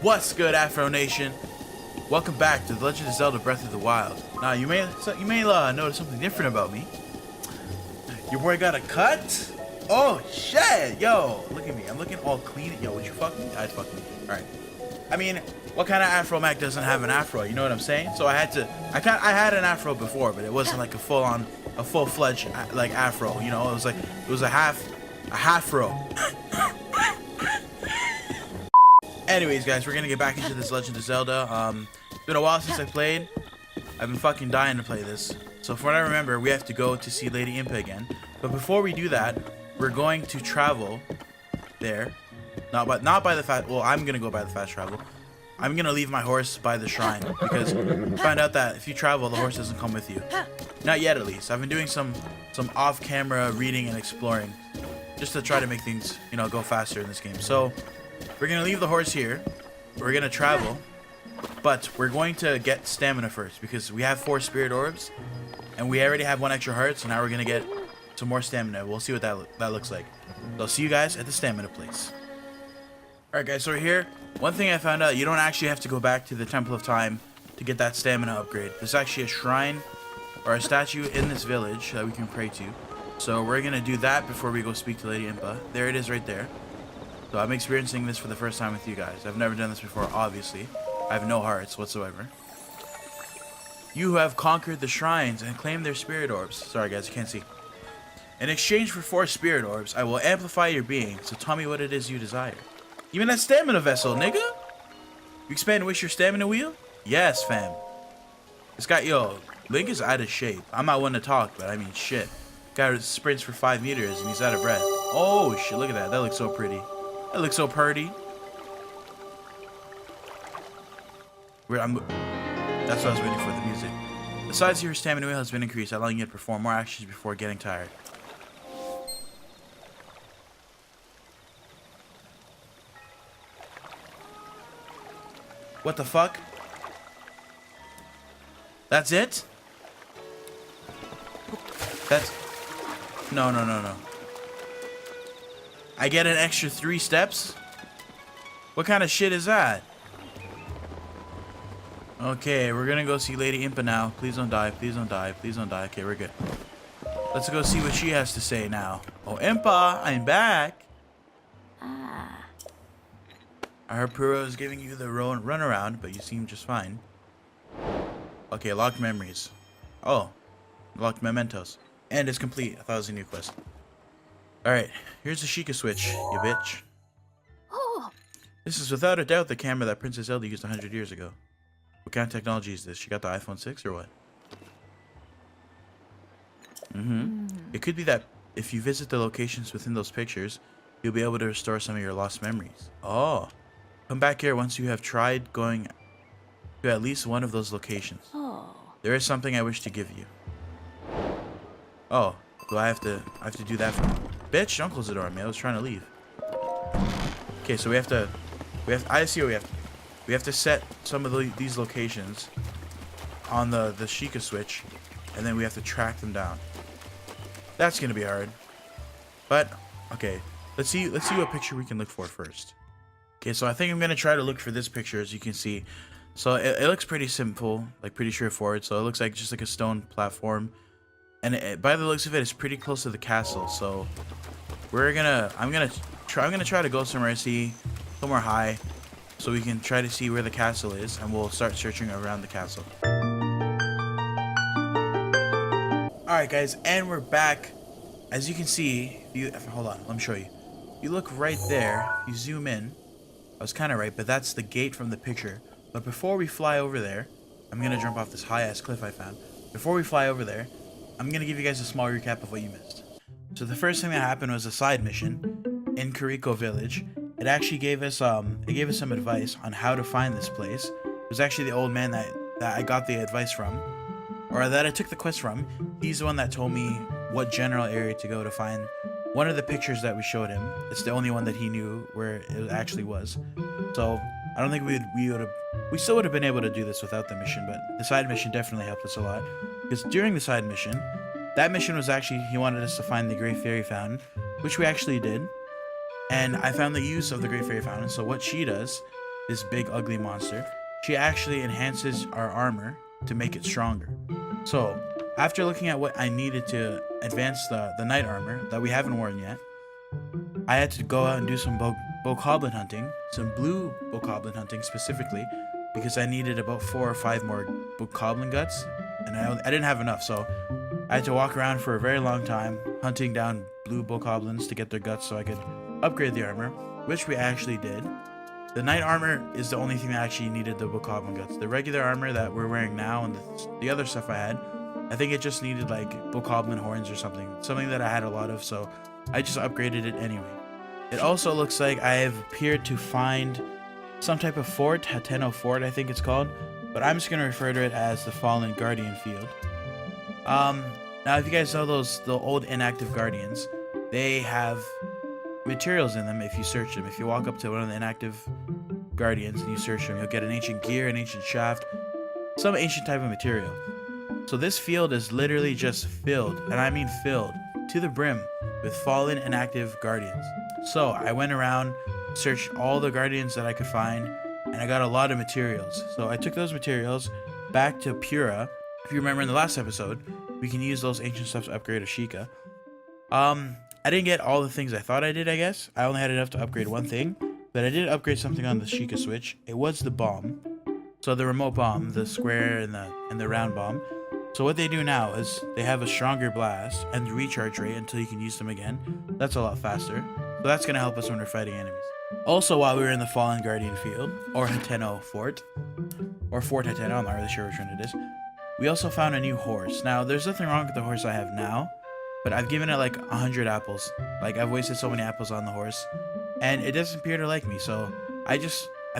What's good, Afro Nation? Welcome back to The Legend of Zelda: Breath of the Wild. Now, you may notice something different about me. Your boy got a cut. Oh shit, yo, look at me. I'm looking all clean. Yo, would you fuck me? I'd fuck me. All right. I mean, what kind of AphroMack doesn't have an afro? You know what I'm saying? So I had an afro before, but it wasn't like a full-fledged like afro. You know, it was a half-fro. Anyways, guys, we're gonna get back into this Legend of Zelda. It's been a while since I played. I've been fucking dying to play this. So from what I remember, we have to go to see Lady Impa again. But before we do that, we're going to travel there. Not by the fast. Well, I'm gonna go by the fast travel. I'm gonna leave my horse by the shrine because I found out that if you travel, the horse doesn't come with you. Not yet, at least. I've been doing some off-camera reading and exploring, just to try to make things, you know, go faster in this game. So we're gonna leave the horse here. We're gonna travel, but we're going to get stamina first because we have 4 spirit orbs, and we already have 1 extra heart. So now we're gonna get some more stamina. We'll see what that looks like. So I'll see you guys at the stamina place. Alright guys, so we're here. One thing I found out, you don't actually have to go back to the Temple of Time to get that stamina upgrade. There's actually a shrine or a statue in this village that we can pray to. So we're going to do that before we go speak to Lady Impa. There it is right there. So I'm experiencing this for the first time with you guys. I've never done this before, obviously. I have no hearts whatsoever. You who have conquered the shrines and claimed their spirit orbs. Sorry guys, you can't see. In exchange for 4 spirit orbs, I will amplify your being. So tell me what it is you desire. Even that stamina vessel, nigga. You expand and wish your stamina wheel? Yes, fam. This guy, yo, Link is out of shape. I'm not one to talk, but I mean, shit. Guy sprints for 5 meters and he's out of breath. Oh, shit, look at that. That looks so pretty. That looks so purty. That's what I was waiting for, the music. The size of your stamina wheel has been increased, allowing you to perform more actions before getting tired. What the fuck? That's it? No. I get an extra 3 steps? What kind of shit is that? Okay, we're gonna go see Lady Impa now. Please don't die, please don't die, please don't die. Okay, we're good. Let's go see what she has to say now. Oh, Impa, I'm back. I heard Puro is giving you the run around, but you seem just fine. Okay, locked memories. Oh, locked mementos. And it's complete. I thought it was a new quest. Alright, here's the Sheikah switch, you bitch. Oh. This is without a doubt the camera that Princess Zelda used 100 years ago. What kind of technology is this? She got the iPhone 6 or what? It could be that if you visit the locations within those pictures, you'll be able to restore some of your lost memories. Oh. Come back here once you have tried going to at least one of those locations. Oh. There is something I wish to give you. Oh, do I have to do that for bitch, don't close the door on me. I was trying to leave. Okay, so I see what we have to do. We have to set some of these locations on the Sheikah switch, and then we have to track them down. That's gonna be hard. But okay, let's see what picture we can look for first. Okay, so I think I'm gonna try to look for this picture, as you can see. So it looks pretty simple, like pretty straightforward. So it looks like just like a stone platform, and by the looks of it, it's pretty close to the castle. So I'm gonna try to go somewhere somewhere high, so we can try to see where the castle is, and we'll start searching around the castle. All right, guys, and we're back. As you can see, hold on, let me show you. You look right there. You zoom in. I was kind of right, but that's the gate from the picture. But before we fly over there, I'm going to jump off this high-ass cliff I found. Before we fly over there, I'm going to give you guys a small recap of what you missed. So the first thing that happened was a side mission in Kuriko Village. It actually gave us some advice on how to find this place. It was actually the old man that I got the advice from, or that I took the quest from. He's the one that told me what general area to go to find one of the pictures that we showed him. It's the only one that he knew where it actually was. So I don't think we still would have been able to do this without the mission, but the side mission definitely helped us a lot. Because during the side mission, that mission was actually, he wanted us to find the Great Fairy Fountain, which we actually did. And I found the use of the Great Fairy Fountain. So what she does this big ugly monster, she actually enhances our armor to make it stronger. So after looking at what I needed to advance the knight armor that we haven't worn yet, I had to go out and do some bokoblin hunting, some blue bokoblin hunting specifically, because I needed about 4 or 5 more bokoblin guts, and I didn't have enough, so I had to walk around for a very long time hunting down blue bokoblins to get their guts so I could upgrade the armor, which we actually did. The knight armor is the only thing that actually needed the bokoblin guts. The regular armor that we're wearing now and the other stuff I had, I think it just needed like bokoblin horns or something that I had a lot of, so I just upgraded it anyway. It also looks like I have appeared to find some type of fort, Hateno Fort I think it's called, but I'm just going to refer to it as the Fallen Guardian Field. Now if you guys know the old inactive guardians, they have materials in them if you search them. If you walk up to one of the inactive guardians and you search them, you'll get an ancient gear, an ancient shaft, some ancient type of material. So this field is literally just filled, and I mean filled, to the brim with fallen inactive guardians. So I went around, searched all the guardians that I could find, and I got a lot of materials. So I took those materials back to Pura. If you remember in the last episode, we can use those ancient stuff to upgrade Ashika. I didn't get all the things I thought I did, I guess. I only had enough to upgrade one thing, but I did upgrade something on the Sheikah switch. It was the bomb. So the remote bomb, the square and the round bomb. So what they do now is they have a stronger blast and recharge rate until you can use them again. That's a lot faster. So that's going to help us when we're fighting enemies. Also, while we were in the Fallen Guardian Field, or Hateno Fort, or Fort Hateno, I'm not really sure which one it is, we also found a new horse. Now, there's nothing wrong with the horse I have now, but I've given it like 100 apples. Like, I've wasted so many apples on the horse, and it doesn't appear to like me. So I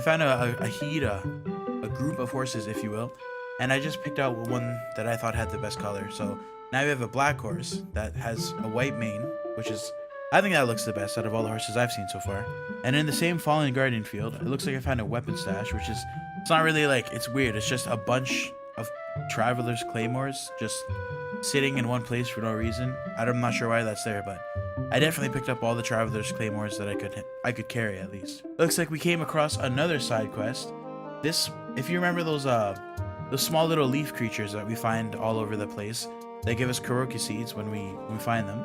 found a group of horses, if you will, and I just picked out one that I thought had the best color. So now we have a black horse that has a white mane, which is, I think that looks the best out of all the horses I've seen so far. And in the same Fallen Guardian Field, it looks like I found a weapon stash, which is, it's not really like, it's weird. It's just a bunch of Traveler's Claymores just sitting in one place for no reason. I'm not sure why that's there, but I definitely picked up all the Traveler's Claymores that I could carry at least. Looks like we came across another side quest. This, if you remember those small little leaf creatures that we find all over the place, they give us Kuroki seeds when we find them.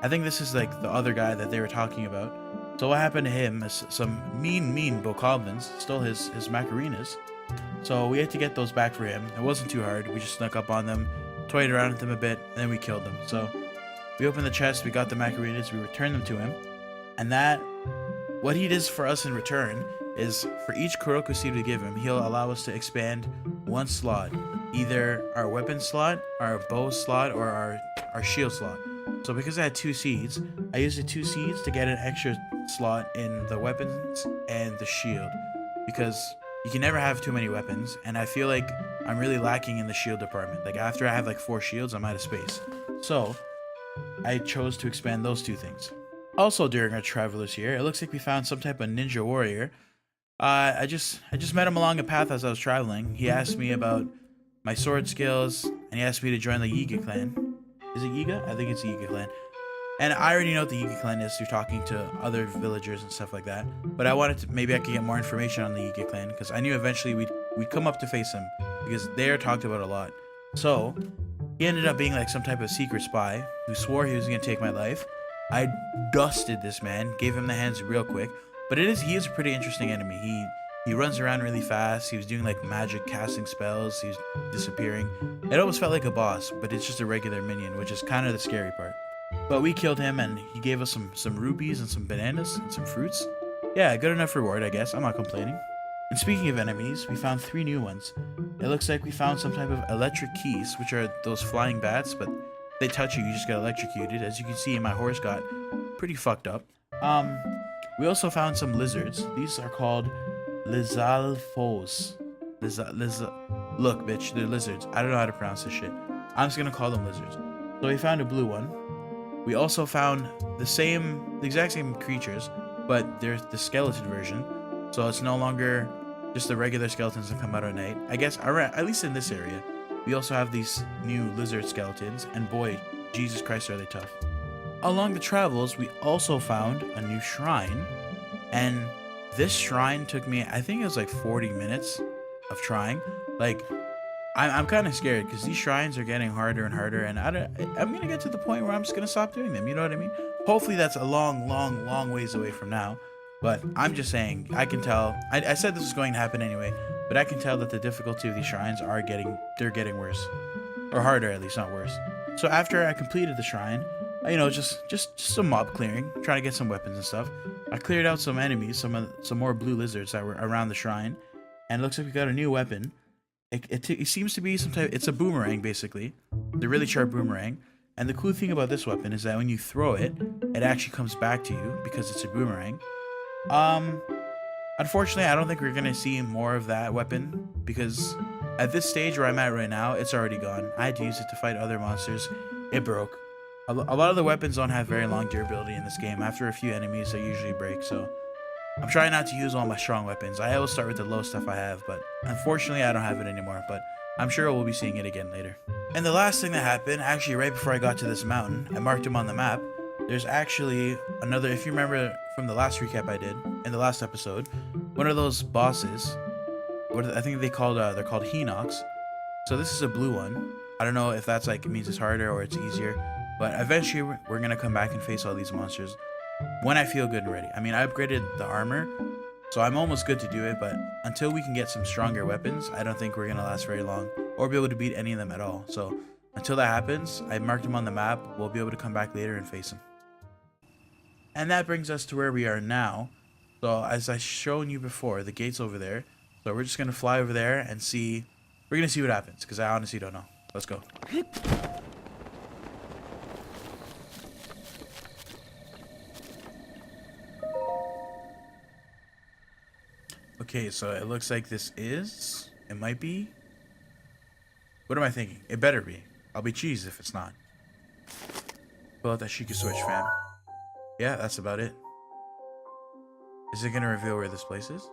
I think this is like the other guy that they were talking about. So what happened to him is some mean bokoblins stole his macarinas. So we had to get those back for him. It wasn't too hard. We just snuck up on them, toyed around with them a bit, and then we killed them. So we opened the chest, we got the macarinas, we returned them to him. And what he does for us in return is for each Kuroko seed we give him, he'll allow us to expand one slot. Either our weapon slot, our bow slot, or our shield slot. So because I had 2 seeds, I used the 2 seeds to get an extra slot in the weapons and the shield. Because you can never have too many weapons, and I feel like I'm really lacking in the shield department. Like after I have like 4 shields, I'm out of space. So I chose to expand those 2 things. Also during our travels here, it looks like we found some type of ninja warrior. I just met him along a path as I was traveling. He asked me about my sword skills, and he asked me to join the Yiga clan. Is it Yiga? I think it's the Yiga clan. And I already know what the Yiga clan is through talking to other villagers and stuff like that. But I wanted to, maybe I could get more information on the Yiga clan, because I knew eventually we'd come up to face him, because they're talked about a lot. So he ended up being like some type of secret spy who swore he was going to take my life. I dusted this man, gave him the hands real quick. But he is a pretty interesting enemy. He runs around really fast. He was doing like magic casting spells. He was disappearing. It almost felt like a boss, but it's just a regular minion, which is kind of the scary part. But we killed him, and he gave us some rupees and some bananas and some fruits. Yeah, good enough reward, I guess. I'm not complaining. And speaking of enemies, we found 3 new ones. It looks like we found some type of electric keys, which are those flying bats, but they touch you, you just get electrocuted. As you can see, my horse got pretty fucked up. We also found some lizards. These are called Lizalfos. Look, bitch, they're lizards. I don't know how to pronounce this shit. I'm just gonna call them lizards. So we found a blue one. We also found the exact same creatures, but they're the skeleton version. So it's no longer just the regular skeletons that come out at night. I guess, at least in this area. We also have these new lizard skeletons, and boy, Jesus Christ, are they tough. Along the travels, we also found a new shrine, and This shrine took me, I think it was like 40 minutes of trying. Like, I'm kind of scared because these shrines are getting harder and harder, and I'm gonna get to the point where I'm just gonna stop doing them. You know what I mean? Hopefully that's a long ways away from now. But I'm just saying, I can tell. I said this was going to happen anyway, but I can tell that the difficulty of these shrines they're getting worse, or harder at least, not worse. So after I completed the shrine, you know, just some mob clearing, trying to get some weapons and stuff. I cleared out some enemies, some more blue lizards that were around the shrine, and it looks like we got a new weapon. It seems to be some type. It's a boomerang, basically, the really sharp boomerang. And the cool thing about this weapon is that when you throw it, it actually comes back to you because it's a boomerang. Unfortunately, I don't think we're gonna see more of that weapon because at this stage where I'm at right now, it's already gone. I had to use it to fight other monsters. It broke. A lot of the weapons don't have very long durability in this game. After a few enemies, they usually break. So I'm trying not to use all my strong weapons. I always start with the low stuff I have, but unfortunately I don't have it anymore, but I'm sure we'll be seeing it again later. And the last thing that happened, actually right before I got to this mountain, I marked him on the map. There's actually another, if you remember from the last recap I did, in the last episode, one of those bosses, I think they're called Hinox. So this is a blue one. I don't know if that's like, it means it's harder or it's easier, but eventually we're gonna come back and face all these monsters when I feel good and ready. I mean, I upgraded the armor, so I'm almost good to do it, but until we can get some stronger weapons, I don't think we're gonna last very long or be able to beat any of them at all. So until that happens, I marked them on the map. We'll be able to come back later and face them. And that brings us to where we are now. So as I shown you before, the gate's over there. So we're just gonna fly over there and see. We're gonna see what happens because I honestly don't know. Let's go. Okay, so it looks like it might be. What am I thinking? It better be. I'll be cheesed if it's not. Pull out that Sheikah switch, fam. Yeah, that's about it. Is it gonna reveal where this place is?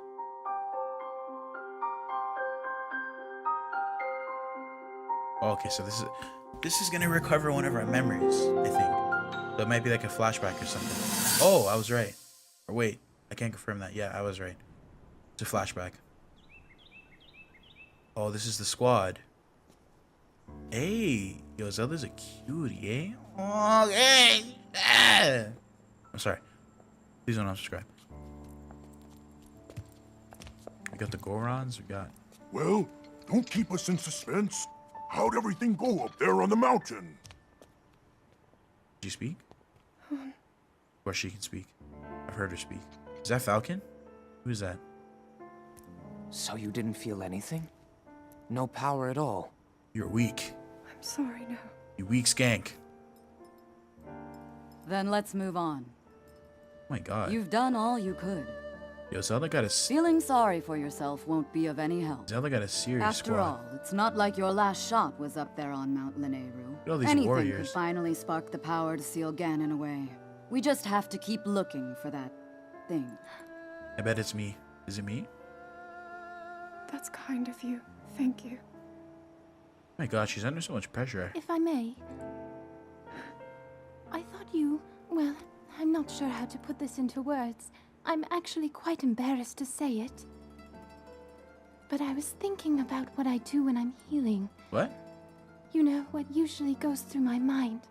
Oh, okay, so this is gonna recover one of our memories, I think. So it might be like a flashback or something. Oh, I was right. Or wait, I can't confirm that. Yeah, I was right. It's a flashback. Oh, this is the squad. Hey, yo, Zelda's a cutie, eh? Oh, hey! Ah! I'm sorry. Please don't unsubscribe. We got the Gorons. We got. Well, don't keep us in suspense. How'd everything go up there on the mountain? Did you speak? Or she can speak. I've heard her speak. Is that Falcon? Who's that? So you didn't feel anything? No power at all? You're weak. I'm sorry, no. You weak skank. Then let's move on. Oh my god. You've done all you could. Yo, Zelda got a Feeling sorry for yourself won't be of any help. Zelda got a serious After squad. all, it's not like your last shot was up there on Mount Lanayru. Look at all these Anything warriors. could finally spark the power to seal Ganon away. We just have to keep looking for that thing. I bet it's me. Is it me? That's kind of you. Thank you. Oh my god, she's under so much pressure. If I may, I thought you, well, I'm not sure how to put this into words. I'm actually quite embarrassed to say it. But I was thinking about what I do when I'm healing. What? You know, what usually goes through my mind.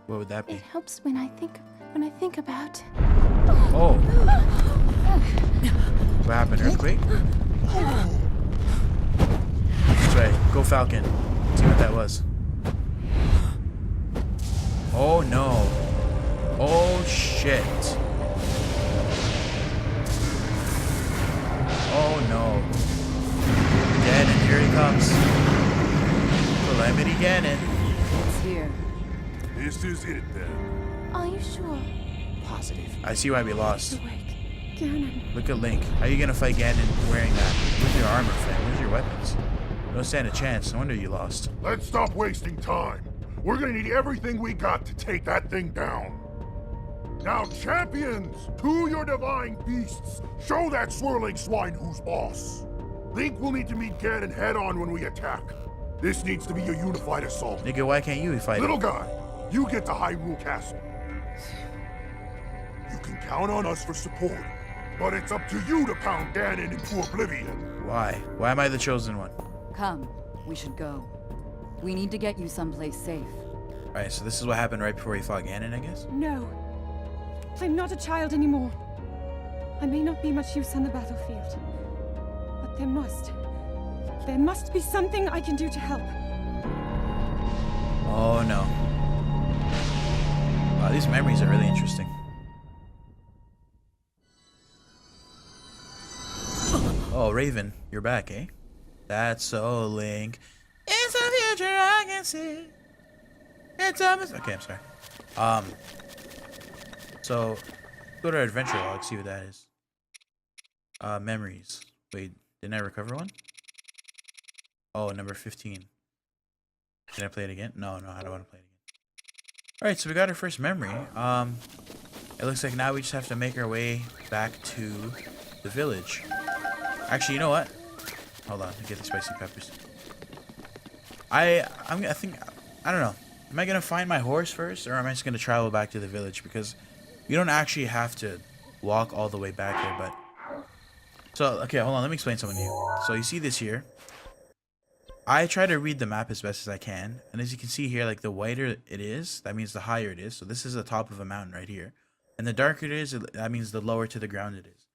What would that be? It helps when I think about... Oh. What happened? Earthquake? That's right. Go Falcon. See what that was. Oh no. Oh shit. Oh no. Ganon, here he comes. Calamity Ganon. It's here. This is it then. Are you sure? Positive. I see why we lost. Awake. Ganon. Look at Link. How are you gonna fight Ganon wearing that? Where's your armor, fam? Where's your weapons? You don't stand a chance. No wonder you lost. Let's stop wasting time. We're gonna need everything we got to take that thing down. Now, champions, to your divine beasts, show that swirling swine who's boss. Link will need to meet Ganon head-on when we attack. This needs to be a unified assault. Nigga, why can't you fight Little him? guy, you get to Hyrule Castle. You can count on us for support. But it's up to you to pound Ganon into oblivion. Why? Why am I the chosen one? Come, we should go. We need to get you someplace safe. Alright, so this is what happened right before he fought Ganon, I guess? No. I'm not a child anymore. I may not be much use on the battlefield. But there must be something I can do to help. Oh no. Wow, these memories are really interesting. Oh, Raven, you're back, eh? That's so Link. It's a future I can see. It's a okay, I'm sorry. So go to our adventure log, see what that is. Memories. Wait, didn't I recover one? Oh, number 15. Can I play it again? No, I don't want to play it again. Alright, so we got our first memory. It looks like now we just have to make our way back to the village. Actually, you know what? Hold on, let me get the spicy peppers. I don't know. Am I gonna find my horse first, or am I just gonna travel back to the village? Because you don't actually have to walk all the way back here, but so okay, hold on, let me explain something to you. So you see this here. I try to read the map as best as I can, and as you can see here, like the whiter it is, that means the higher it is. So this is the top of a mountain right here, and the darker it is, that means the lower to the ground it is.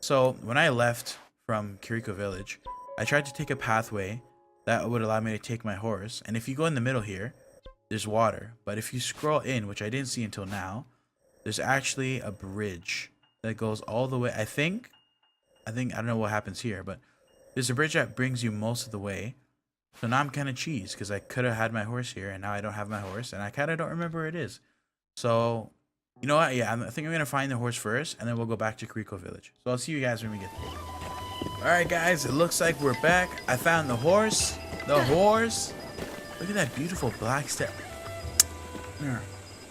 So when I left from Kiriko Village, I tried to take a pathway that would allow me to take my horse, and if you go in the middle here, there's water. But if you scroll in, which I didn't see until now, there's actually a bridge that goes all the way. I think I don't know what happens here, but there's a bridge that brings you most of the way. So now I'm kind of cheesed because I could have had my horse here, and now I don't have my horse, and I kind of don't remember where it is. So, you know what? Yeah, I think I'm going to find the horse first, and then we'll go back to Kiriko Village. So I'll see you guys when we get there. Alright, guys, it looks like we're back. I found the horse. The horse. Look at that beautiful black step. Alright,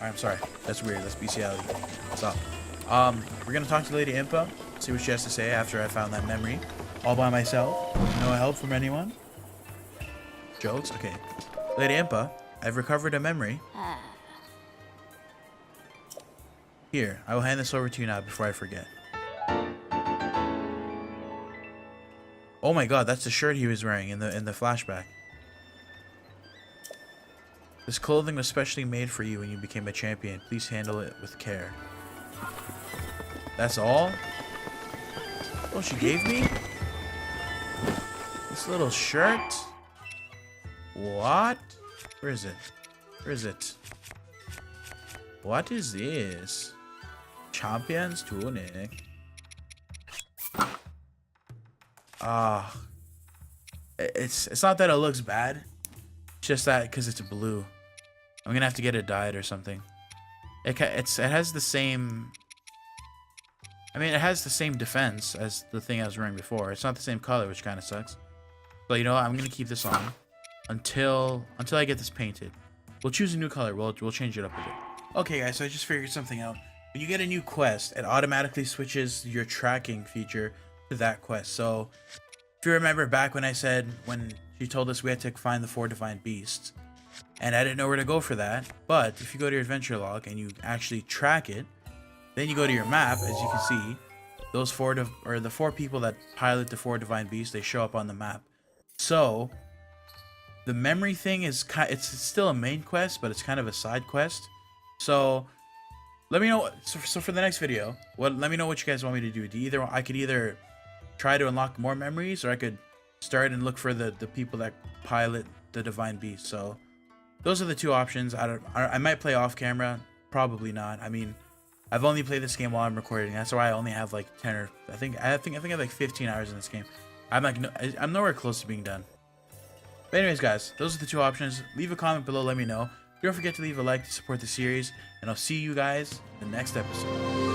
I'm sorry. That's weird. That's bestiality. Stop. We're going to talk to Lady Impa, see what she has to say after I found that memory. All by myself. No help from anyone. Jokes? Okay. Lady Impa, I've recovered a memory. Here, I will hand this over to you now before I forget. Oh my god, that's the shirt he was wearing in the flashback. This clothing was specially made for you when you became a champion. Please handle it with care. That's all? Oh, she gave me? This little shirt? What? Where is it? Where is it? What is this? Champion's tunic. It's not that it looks bad. It's just that because it's blue. I'm gonna have to get it dyed or something. It has the same. I mean, it has the same defense as the thing I was wearing before. It's not the same color, which kind of sucks. But you know what? I'm gonna keep this on until I get this painted. We'll choose a new color. We'll change it up a bit. Okay, guys. So I just figured something out. When you get a new quest, it automatically switches your tracking feature to that quest. So if you remember back when I said, when she told us we had to find the 4 divine beasts, and I didn't know where to go for that, but if you go to your adventure log and you actually track it, then you go to your map, as you can see, those the 4 people that pilot the 4 divine beasts, they show up on the map. So the memory thing is it's still a main quest, but it's kind of a side quest. So let me know. So for the next video, let me know what you guys want me to do. I could either try to unlock more memories, or I could start and look for the people that pilot the divine beast. So those are the 2 options. I might play off camera, probably not. I mean, I've only played this game while I'm recording. That's why I only have like 10 or I think I have like 15 hours in this game. I'm nowhere close to being done. But anyways, guys, those are the 2 options. Leave a comment below, let me know. Don't forget to leave a like to support the series, and I'll see you guys in the next episode.